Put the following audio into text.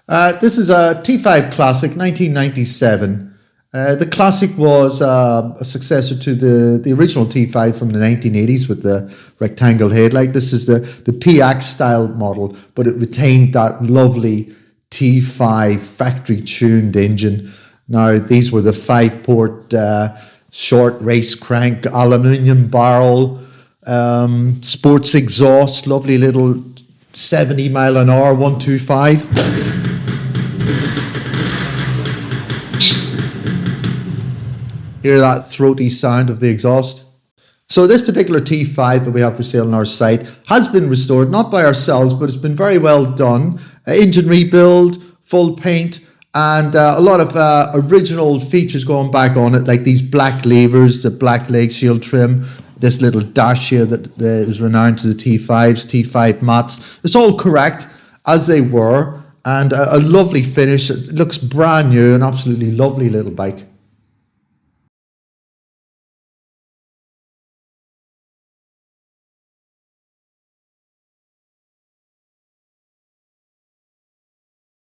This is a T5 Classic, 1997. The Classic was a successor to the original T5 from the 1980s with the rectangle headlight. This is the PX style model, but it retained that lovely T5 factory tuned engine. Now, these were the 5-port short race crank, aluminium barrel, sports exhaust, lovely little 70 mile an hour 125. Hear that throaty sound of the exhaust. So this particular T5 that we have for sale on our site has been restored, not by ourselves, but it's been very well done. Engine rebuild, full paint, and a lot of original features going back on it, like these black levers, the black legshield trim, this little dash here that is renowned to the T5s, T5 mats. It's all correct as they were, and a lovely finish. It looks brand new, an absolutely lovely little bike.